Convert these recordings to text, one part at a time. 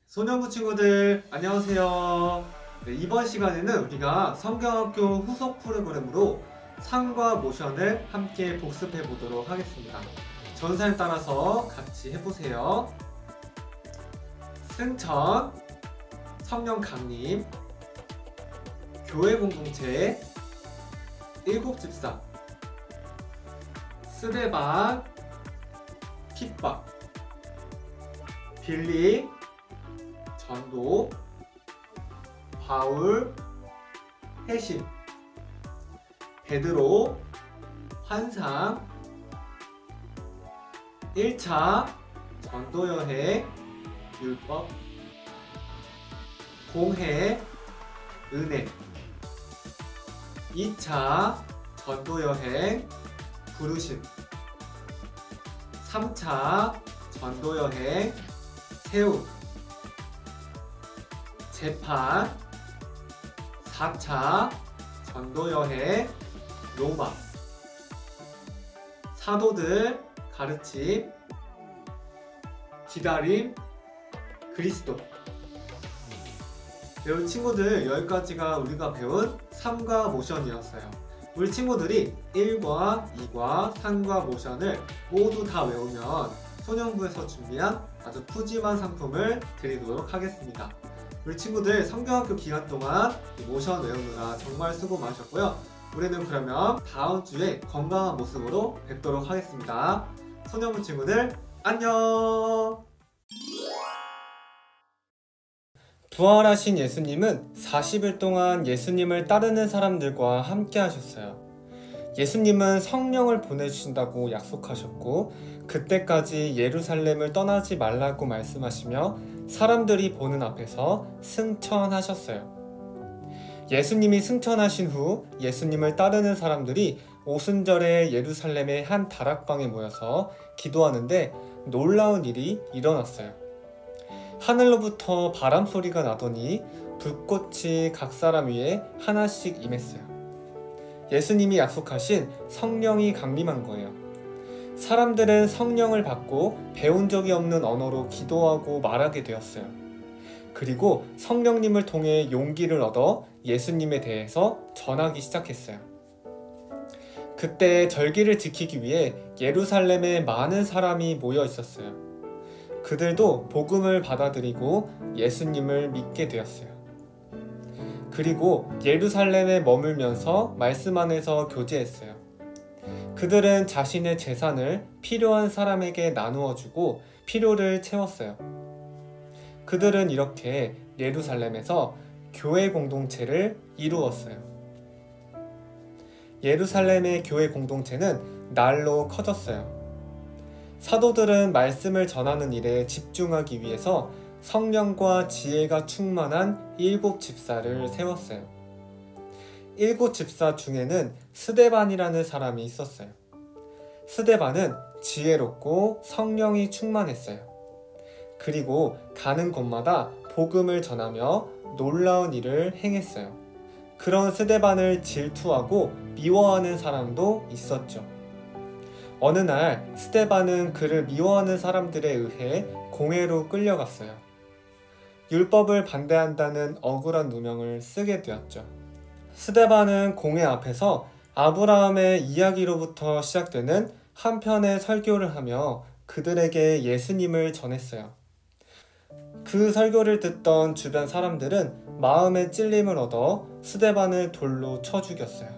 소년부 친구들 안녕하세요. 네, 이번 시간에는 우리가 성경학교 후속 프로그램으로 상과 모션을 함께 복습해 보도록 하겠습니다. 전사에 따라서 같이 해보세요. 승천, 성령 강림, 교회 공동체, 일곱 집사, 스데반, 핍박, 빌립, 전도, 바울, 회심, 베드로, 환상, 1차 전도여행, 율법, 공회, 은혜, 2차 전도여행, 부르심, 3차 전도여행, 세움, 재판, 4차 전도여행, 로마, 사도들 가르침, 기다림, 그리스도. 네, 우리 친구들 여기까지가 우리가 배운 3과 모션이었어요. 우리 친구들이 1과 2과 3과 모션을 모두 다 외우면 소년부에서 준비한 아주 푸짐한 상품을 드리도록 하겠습니다. 우리 친구들 성경학교 기간 동안 이 모션 외우느라 정말 수고 많으셨고요. 우리는 그러면 다음 주에 건강한 모습으로 뵙도록 하겠습니다. 소년부 친구들 안녕! 부활하신 예수님은 40일 동안 예수님을 따르는 사람들과 함께 하셨어요. 예수님은 성령을 보내주신다고 약속하셨고 그때까지 예루살렘을 떠나지 말라고 말씀하시며 사람들이 보는 앞에서 승천하셨어요. 예수님이 승천하신 후 예수님을 따르는 사람들이 오순절에 예루살렘의 한 다락방에 모여서 기도하는데 놀라운 일이 일어났어요. 하늘로부터 바람 소리가 나더니 불꽃이 각 사람 위에 하나씩 임했어요. 예수님이 약속하신 성령이 강림한 거예요. 사람들은 성령을 받고 배운 적이 없는 언어로 기도하고 말하게 되었어요. 그리고 성령님을 통해 용기를 얻어 예수님에 대해서 전하기 시작했어요. 그때 절기를 지키기 위해 예루살렘에 많은 사람이 모여 있었어요. 그들도 복음을 받아들이고 예수님을 믿게 되었어요. 그리고 예루살렘에 머물면서 말씀 안에서 교제했어요. 그들은 자신의 재산을 필요한 사람에게 나누어 주고 필요를 채웠어요. 그들은 이렇게 예루살렘에서 교회 공동체를 이루었어요. 예루살렘의 교회 공동체는 날로 커졌어요. 사도들은 말씀을 전하는 일에 집중하기 위해서 성령과 지혜가 충만한 7 집사를 세웠어요. 7 집사 중에는 스데반이라는 사람이 있었어요. 스데반은 지혜롭고 성령이 충만했어요. 그리고 가는 곳마다 복음을 전하며 놀라운 일을 행했어요. 그런 스데반을 질투하고 미워하는 사람도 있었죠. 어느 날 스데반은 그를 미워하는 사람들에 의해 공회로 끌려갔어요. 율법을 반대한다는 억울한 누명을 쓰게 되었죠. 스데반은 공회 앞에서 아브라함의 이야기로부터 시작되는 한 편의 설교를 하며 그들에게 예수님을 전했어요. 그 설교를 듣던 주변 사람들은 마음의 찔림을 얻어 스데반을 돌로 쳐 죽였어요.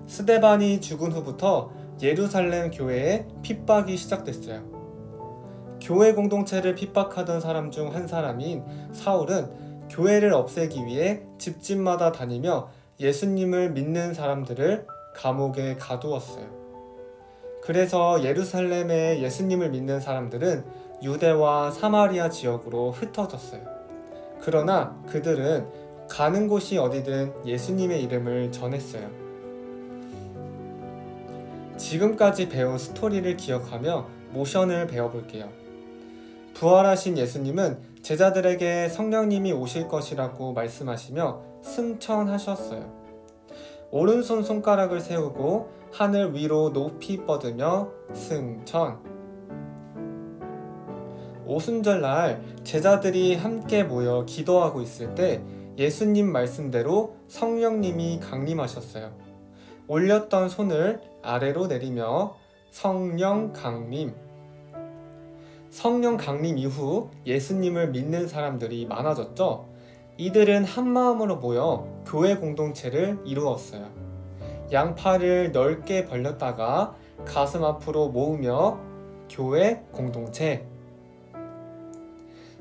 스데반이 죽은 후부터 예루살렘 교회에 핍박이 시작됐어요. 교회 공동체를 핍박하던 사람 중 한 사람인 사울은 교회를 없애기 위해 집집마다 다니며 예수님을 믿는 사람들을 감옥에 가두었어요. 그래서 예루살렘에 예수님을 믿는 사람들은 유대와 사마리아 지역으로 흩어졌어요. 그러나 그들은 가는 곳이 어디든 예수님의 이름을 전했어요. 지금까지 배운 스토리를 기억하며 모션을 배워볼게요. 부활하신 예수님은 제자들에게 성령님이 오실 것이라고 말씀하시며 승천하셨어요. 오른손 손가락을 세우고 하늘 위로 높이 뻗으며 승천. 오순절날 제자들이 함께 모여 기도하고 있을 때 예수님 말씀대로 성령님이 강림하셨어요. 올렸던 손을 아래로 내리며 성령 강림. 성령 강림 이후 예수님을 믿는 사람들이 많아졌죠. 이들은 한마음으로 모여 교회 공동체를 이루었어요. 양팔을 넓게 벌렸다가 가슴 앞으로 모으며 교회 공동체.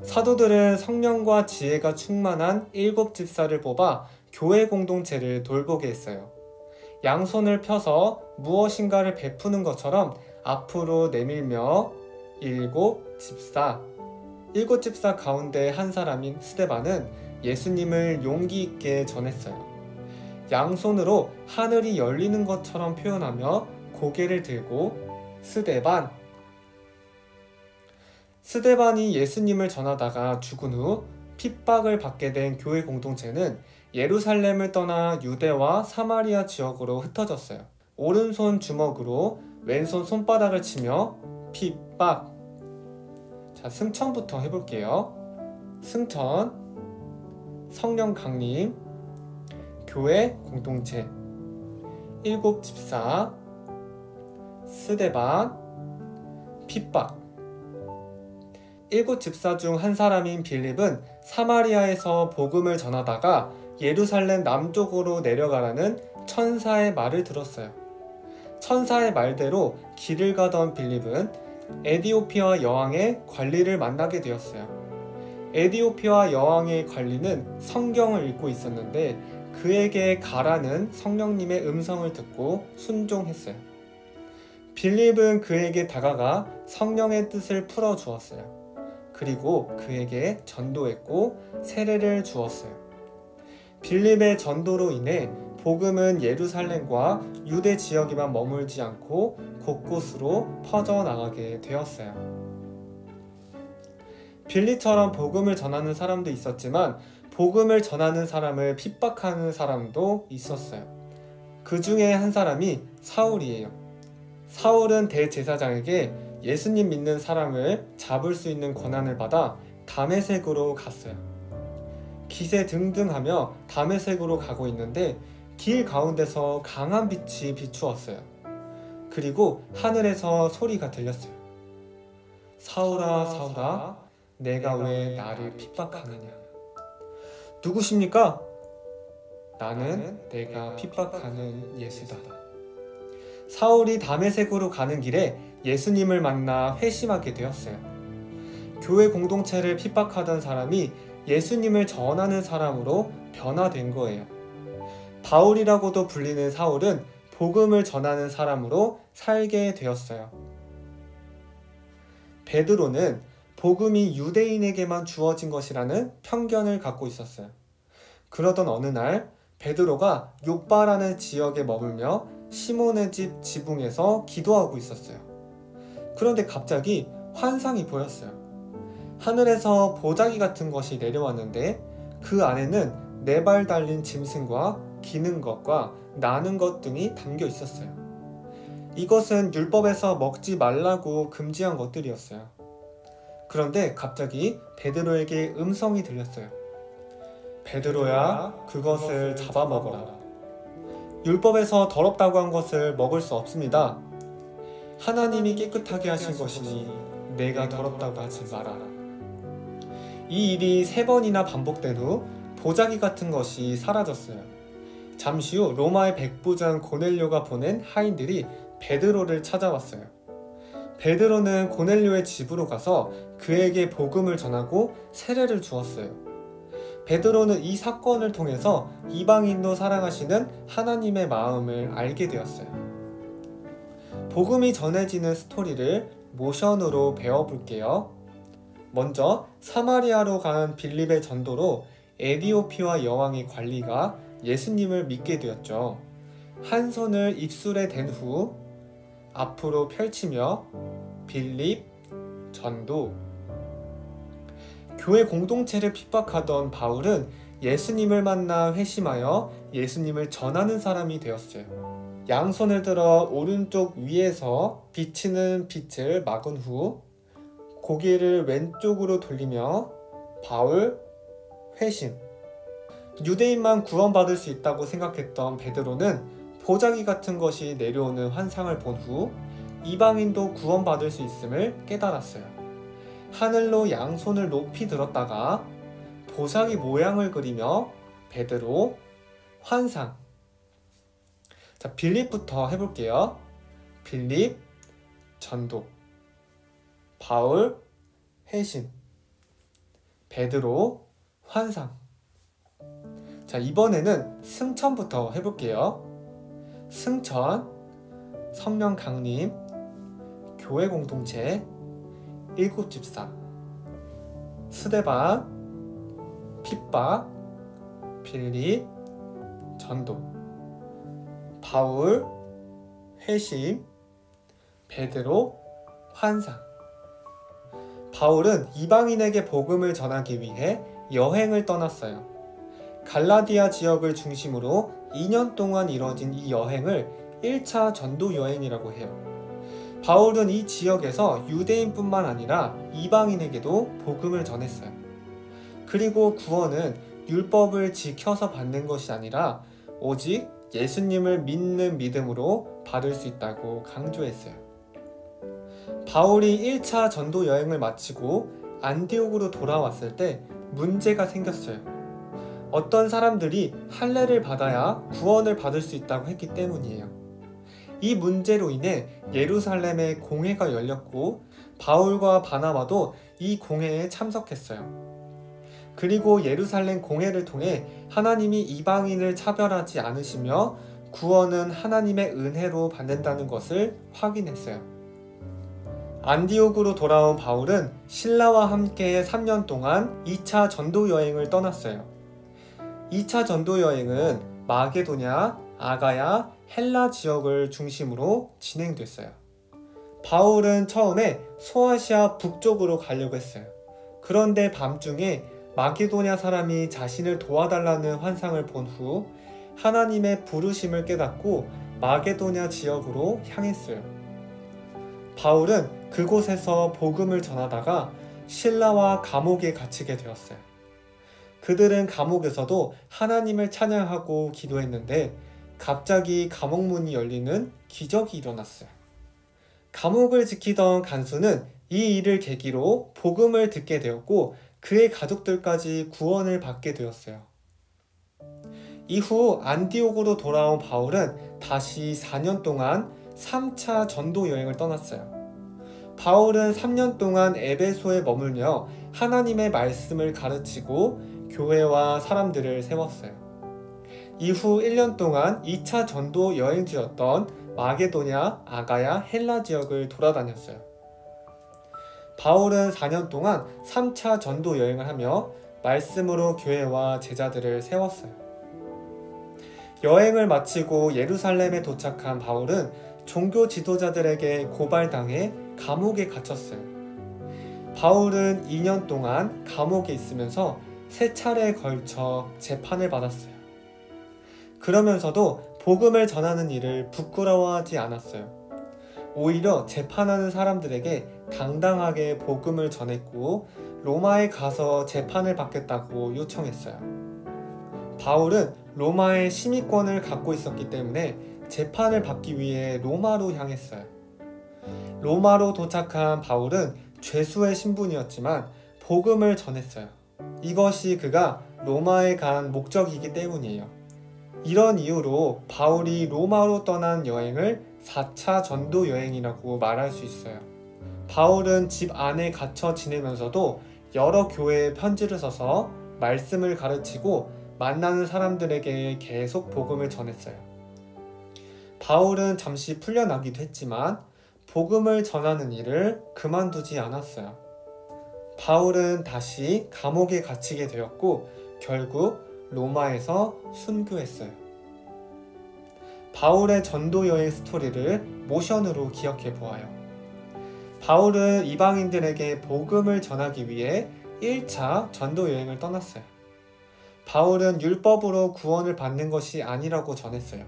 사도들은 성령과 지혜가 충만한 7 집사를 뽑아 교회 공동체를 돌보게 했어요. 양손을 펴서 무엇인가를 베푸는 것처럼 앞으로 내밀며 7 집사. 7 집사 가운데 한 사람인 스데반은 예수님을 용기 있게 전했어요. 양손으로 하늘이 열리는 것처럼 표현하며 고개를 들고 스데반. 스데반이 예수님을 전하다가 죽은 후 핍박을 받게 된 교회 공동체는 예루살렘을 떠나 유대와 사마리아 지역으로 흩어졌어요. 오른손 주먹으로 왼손 손바닥을 치며 핍박. 자, 승천부터 해볼게요. 승천, 성령 강림, 교회 공동체, 7 집사, 스데반, 핍박. 7 집사 중 한 사람인 빌립은 사마리아에서 복음을 전하다가 예루살렘 남쪽으로 내려가라는 천사의 말을 들었어요. 천사의 말대로 길을 가던 빌립은 에디오피아 여왕의 관리를 만나게 되었어요. 에디오피아 여왕의 관리는 성경을 읽고 있었는데 그에게 가라는 성령님의 음성을 듣고 순종했어요. 빌립은 그에게 다가가 성령의 뜻을 풀어주었어요. 그리고 그에게 전도했고 세례를 주었어요. 빌립의 전도로 인해 복음은 예루살렘과 유대 지역에만 머물지 않고 곳곳으로 퍼져나가게 되었어요. 빌립처럼 복음을 전하는 사람도 있었지만 복음을 전하는 사람을 핍박하는 사람도 있었어요. 그 중에 한 사람이 사울이에요. 사울은 대제사장에게 예수님 믿는 사람을 잡을 수 있는 권한을 받아 다메섹으로 갔어요. 기세등등하며 다메섹으로 가고 있는데 길 가운데서 강한 빛이 비추었어요. 그리고 하늘에서 소리가 들렸어요. 사울아, 사울아, 내가 왜 나를 핍박하느냐? 누구십니까? 나는 내가 핍박하는 예수다. 사울이 다메섹으로 가는 길에 예수님을 만나 회심하게 되었어요. 교회 공동체를 핍박하던 사람이 예수님을 전하는 사람으로 변화된 거예요. 바울이라고도 불리는 사울은 복음을 전하는 사람으로 살게 되었어요. 베드로는 복음이 유대인에게만 주어진 것이라는 편견을 갖고 있었어요. 그러던 어느 날 베드로가 욥바라는 지역에 머물며 시몬의 집 지붕에서 기도하고 있었어요. 그런데 갑자기 환상이 보였어요. 하늘에서 보자기 같은 것이 내려왔는데 그 안에는 4발 달린 짐승과 기는 것과 나는 것 등이 담겨 있었어요. 이것은 율법에서 먹지 말라고 금지한 것들이었어요. 그런데 갑자기 베드로에게 음성이 들렸어요. 베드로야, 그것을 잡아먹어라. 율법에서 더럽다고 한 것을 먹을 수 없습니다. 하나님이 깨끗하게 하신 것이니 내가 더럽다고 하지 마라. 이 일이 3번이나 반복된 후 보자기 같은 것이 사라졌어요. 잠시 후 로마의 백부장 고넬료가 보낸 하인들이 베드로를 찾아왔어요. 베드로는 고넬료의 집으로 가서 그에게 복음을 전하고 세례를 주었어요. 베드로는 이 사건을 통해서 이방인도 사랑하시는 하나님의 마음을 알게 되었어요. 복음이 전해지는 스토리를 모션으로 배워볼게요. 먼저 사마리아로 간 빌립의 전도로 에디오피아 여왕의 관리가 예수님을 믿게 되었죠. 한 손을 입술에 댄 후 앞으로 펼치며 빌립 전도. 교회 공동체를 핍박하던 바울은 예수님을 만나 회심하여 예수님을 전하는 사람이 되었어요. 양손을 들어 오른쪽 위에서 비치는 빛을 막은 후 고개를 왼쪽으로 돌리며 바울 회심. 유대인만 구원받을 수 있다고 생각했던 베드로는 보자기 같은 것이 내려오는 환상을 본 후 이방인도 구원받을 수 있음을 깨달았어요. 하늘로 양손을 높이 들었다가 보자기 모양을 그리며 베드로 환상. 자, 빌립부터 해볼게요. 빌립 전도, 바울 회심, 베드로 환상. 자, 이번에는 승천부터 해볼게요. 승천, 성령 강림, 교회 공동체, 일곱 집사, 스데반, 핍박, 빌립, 전도, 바울, 회심, 베드로, 환상. 바울은 이방인에게 복음을 전하기 위해 여행을 떠났어요. 갈라디아 지역을 중심으로 2년 동안 이뤄진 이 여행을 1차 전도 여행이라고 해요. 바울은 이 지역에서 유대인뿐만 아니라 이방인에게도 복음을 전했어요. 그리고 구원은 율법을 지켜서 받는 것이 아니라 오직 예수님을 믿는 믿음으로 받을 수 있다고 강조했어요. 바울이 1차 전도 여행을 마치고 안디옥으로 돌아왔을 때 문제가 생겼어요. 어떤 사람들이 할례를 받아야 구원을 받을 수 있다고 했기 때문이에요. 이 문제로 인해 예루살렘에 공회가 열렸고 바울과 바나바도 이 공회에 참석했어요. 그리고 예루살렘 공회를 통해 하나님이 이방인을 차별하지 않으시며 구원은 하나님의 은혜로 받는다는 것을 확인했어요. 안디옥으로 돌아온 바울은 신라와 함께 3년 동안 2차 전도 여행을 떠났어요. 2차 전도 여행은 마게도냐, 아가야, 헬라 지역을 중심으로 진행됐어요. 바울은 처음에 소아시아 북쪽으로 가려고 했어요. 그런데 밤중에 마게도냐 사람이 자신을 도와달라는 환상을 본 후 하나님의 부르심을 깨닫고 마게도냐 지역으로 향했어요. 바울은 그곳에서 복음을 전하다가 신라와 감옥에 갇히게 되었어요. 그들은 감옥에서도 하나님을 찬양하고 기도했는데 갑자기 감옥 문이 열리는 기적이 일어났어요. 감옥을 지키던 간수는 이 일을 계기로 복음을 듣게 되었고 그의 가족들까지 구원을 받게 되었어요. 이후 안디옥으로 돌아온 바울은 다시 4년 동안 3차 전도 여행을 떠났어요. 바울은 3년 동안 에베소에 머물며 하나님의 말씀을 가르치고 교회와 사람들을 세웠어요. 이후 1년 동안 2차 전도 여행지였던 마게도냐, 아가야, 헬라 지역을 돌아다녔어요. 바울은 4년 동안 3차 전도 여행을 하며 말씀으로 교회와 제자들을 세웠어요. 여행을 마치고 예루살렘에 도착한 바울은 종교 지도자들에게 고발당해 감옥에 갇혔어요. 바울은 2년 동안 감옥에 있으면서 3차례에 걸쳐 재판을 받았어요. 그러면서도 복음을 전하는 일을 부끄러워하지 않았어요. 오히려 재판하는 사람들에게 당당하게 복음을 전했고 로마에 가서 재판을 받겠다고 요청했어요. 바울은 로마의 심의권을 갖고 있었기 때문에 재판을 받기 위해 로마로 향했어요. 로마로 도착한 바울은 죄수의 신분이었지만 복음을 전했어요. 이것이 그가 로마에 간 목적이기 때문이에요. 이런 이유로 바울이 로마로 떠난 여행을 4차 전도 여행이라고 말할 수 있어요. 바울은 집 안에 갇혀 지내면서도 여러 교회에 편지를 써서 말씀을 가르치고 만나는 사람들에게 계속 복음을 전했어요. 바울은 잠시 풀려나기도 했지만 복음을 전하는 일을 그만두지 않았어요. 바울은 다시 감옥에 갇히게 되었고 결국 로마에서 순교했어요. 바울의 전도 여행 스토리를 모션으로 기억해 보아요. 바울은 이방인들에게 복음을 전하기 위해 1차 전도 여행을 떠났어요. 바울은 율법으로 구원을 받는 것이 아니라고 전했어요.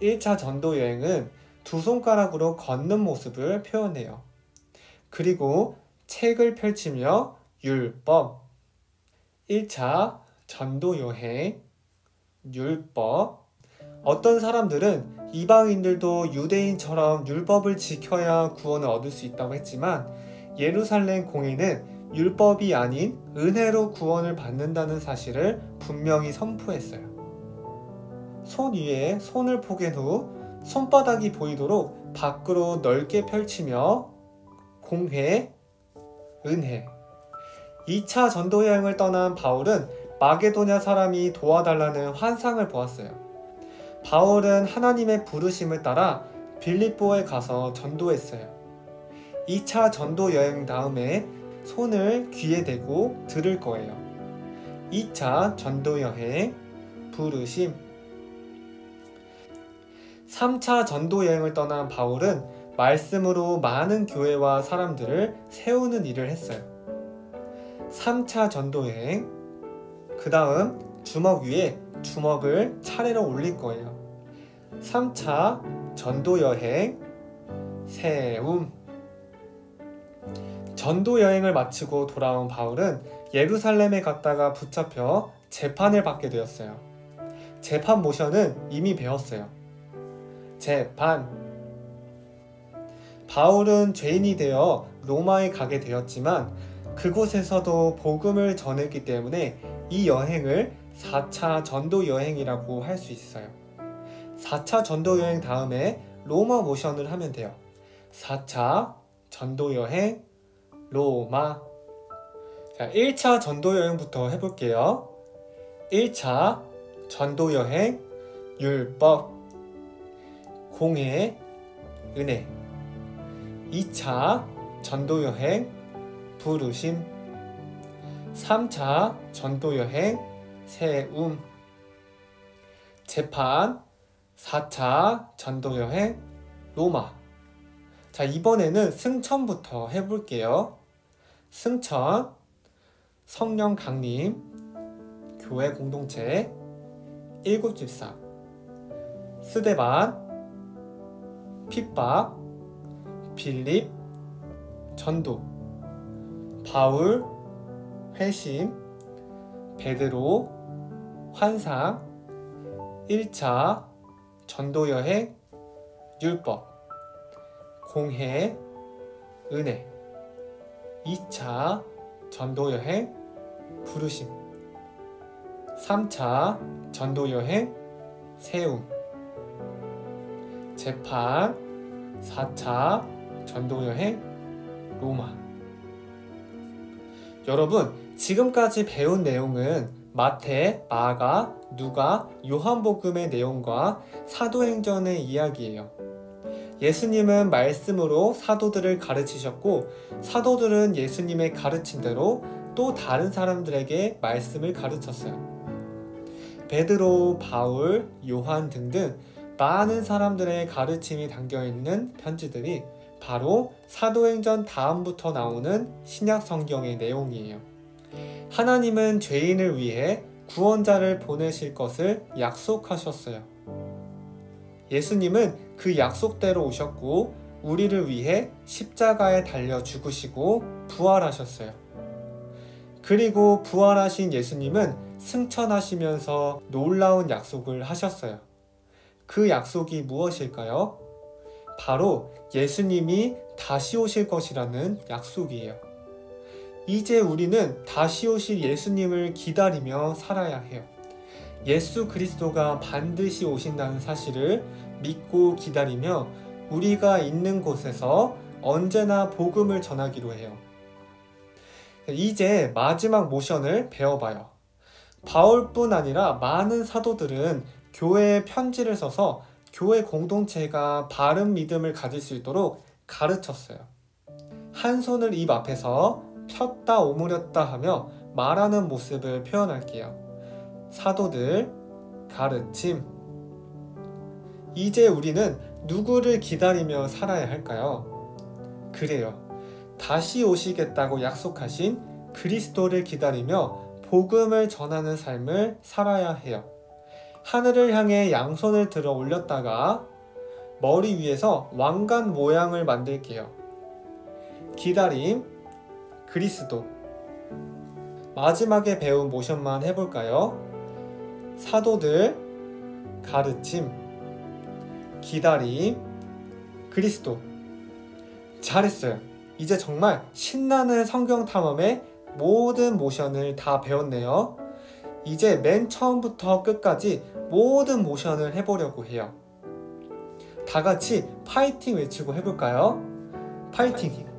1차 전도 여행은 2손가락으로 걷는 모습을 표현해요. 그리고 책을 펼치며 율법. 1차 전도 여행, 율법. 어떤 사람들은 이방인들도 유대인처럼 율법을 지켜야 구원을 얻을 수 있다고 했지만 예루살렘 공회는 율법이 아닌 은혜로 구원을 받는다는 사실을 분명히 선포했어요. 손 위에 손을 포갠 후 손바닥이 보이도록 밖으로 넓게 펼치며 공회, 은혜. 2차 전도 여행을 떠난 바울은 마게도냐 사람이 도와달라는 환상을 보았어요. 바울은 하나님의 부르심을 따라 빌립보에 가서 전도했어요. 2차 전도 여행 다음에 손을 귀에 대고 들을 거예요. 2차 전도 여행, 부르심. 3차 전도 여행을 떠난 바울은 말씀으로 많은 교회와 사람들을 세우는 일을 했어요. 3차 전도 여행, 그 다음 주먹 위에 주먹을 차례로 올릴 거예요. 3차 전도 여행, 세움. 전도 여행을 마치고 돌아온 바울은 예루살렘에 갔다가 붙잡혀 재판을 받게 되었어요. 재판 모션은 이미 배웠어요. 재판. 바울은 죄인이 되어 로마에 가게 되었지만 그곳에서도 복음을 전했기 때문에 이 여행을 4차 전도 여행이라고 할 수 있어요. 4차 전도 여행 다음에 로마 모션을 하면 돼요. 4차 전도 여행, 로마. 자, 1차 전도 여행부터 해볼게요. 1차 전도 여행, 율법, 공회, 은혜. 2차 전도 여행, 부르심. 3차 전도 여행, 세움. 재판. 4차 전도 여행, 로마. 자, 이번에는 승천부터 해볼게요. 승천, 성령 강림, 교회 공동체, 일곱 집사, 스데반, 핍박, 빌립, 전도, 바울, 회심, 베드로, 환상, 1차 전도 여행, 율법, 공회, 은혜. 2차 전도 여행, 부르심. 3차 전도 여행, 세움. 재판. 4차 전도 여행, 로마. 여러분, 지금까지 배운 내용은 마태, 마가, 누가, 요한복음의 내용과 사도행전의 이야기예요. 예수님은 말씀으로 사도들을 가르치셨고 사도들은 예수님의 가르친 대로 또 다른 사람들에게 말씀을 가르쳤어요. 베드로, 바울, 요한 등등 많은 사람들의 가르침이 담겨있는 편지들이 바로 사도행전 다음부터 나오는 신약 성경의 내용이에요. 하나님은 죄인을 위해 구원자를 보내실 것을 약속하셨어요. 예수님은 그 약속대로 오셨고 우리를 위해 십자가에 달려 죽으시고 부활하셨어요. 그리고 부활하신 예수님은 승천하시면서 놀라운 약속을 하셨어요. 그 약속이 무엇일까요? 바로 예수님이 다시 오실 것이라는 약속이에요. 이제 우리는 다시 오실 예수님을 기다리며 살아야 해요. 예수 그리스도가 반드시 오신다는 사실을 믿고 기다리며 우리가 있는 곳에서 언제나 복음을 전하기로 해요. 이제 마지막 모션을 배워봐요. 바울뿐 아니라 많은 사도들은 교회에 편지를 써서 교회 공동체가 바른 믿음을 가질 수 있도록 가르쳤어요. 한 손을 입 앞에서 폈다 오므렸다 하며 말하는 모습을 표현할게요. 사도들, 가르침. 이제 우리는 누구를 기다리며 살아야 할까요? 그래요. 다시 오시겠다고 약속하신 그리스도를 기다리며 복음을 전하는 삶을 살아야 해요. 하늘을 향해 양손을 들어 올렸다가 머리 위에서 왕관 모양을 만들게요. 기다림, 그리스도. 마지막에 배운 모션만 해볼까요? 사도들, 가르침, 기다림, 그리스도. 잘했어요. 이제 정말 신나는 성경 탐험의 모든 모션을 다 배웠네요. 이제 맨 처음부터 끝까지 모든 모션을 해보려고 해요. 다 같이 파이팅 외치고 해볼까요? 파이팅!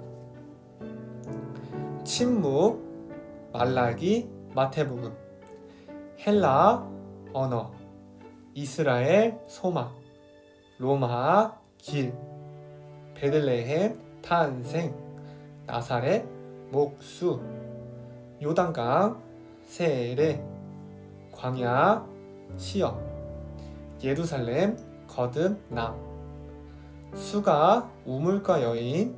침묵, 말라기, 마태복음. 헬라 언어, 이스라엘 소망, 로마 길, 베들레헴 탄생, 나사렛 목수, 요단강 세례, 광야 시험, 예루살렘 거듭남, 수가 우물가 여인,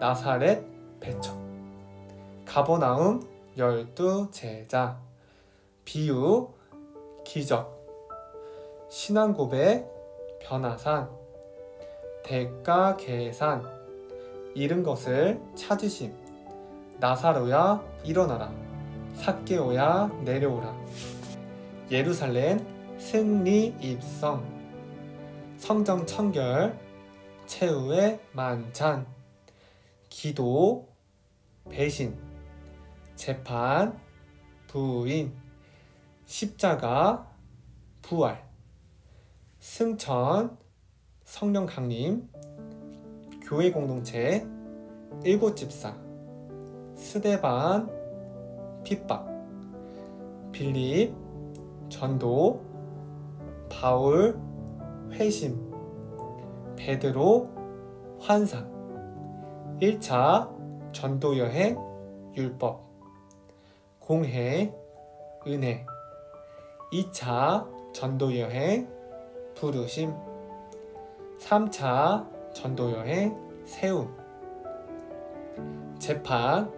나사렛 배척, 가버나움 12 제자, 비유 기적, 신앙고백 변화산, 대가 계산, 잃은 것을 찾으심, 나사로야 일어나라, 삭개오야 내려오라, 예루살렘 승리 입성, 성정 청결, 최후의 만찬, 기도, 배신, 재판, 부인, 십자가, 부활, 승천, 성령 강림, 교회 공동체, 일곱 집사, 스데반, 핍박, 빌립, 전도, 바울, 회심, 베드로, 환상, 1차 전도여행, 율법, 공회, 은혜, 2차 전도여행, 부르심, 3차 전도여행, 세움, 재판,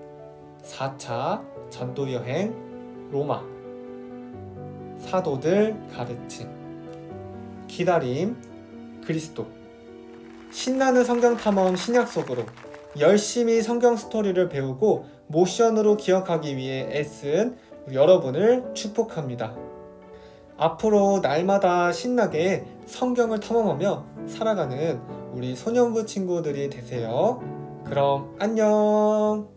4차 전도여행, 로마, 사도들 가르침, 기다림, 그리스도. 신나는 성경 탐험 신약 속으로 열심히 성경 스토리를 배우고 모션으로 기억하기 위해 애쓴 여러분을 축복합니다. 앞으로 날마다 신나게 성경을 탐험하며 살아가는 우리 소년부 친구들이 되세요. 그럼 안녕!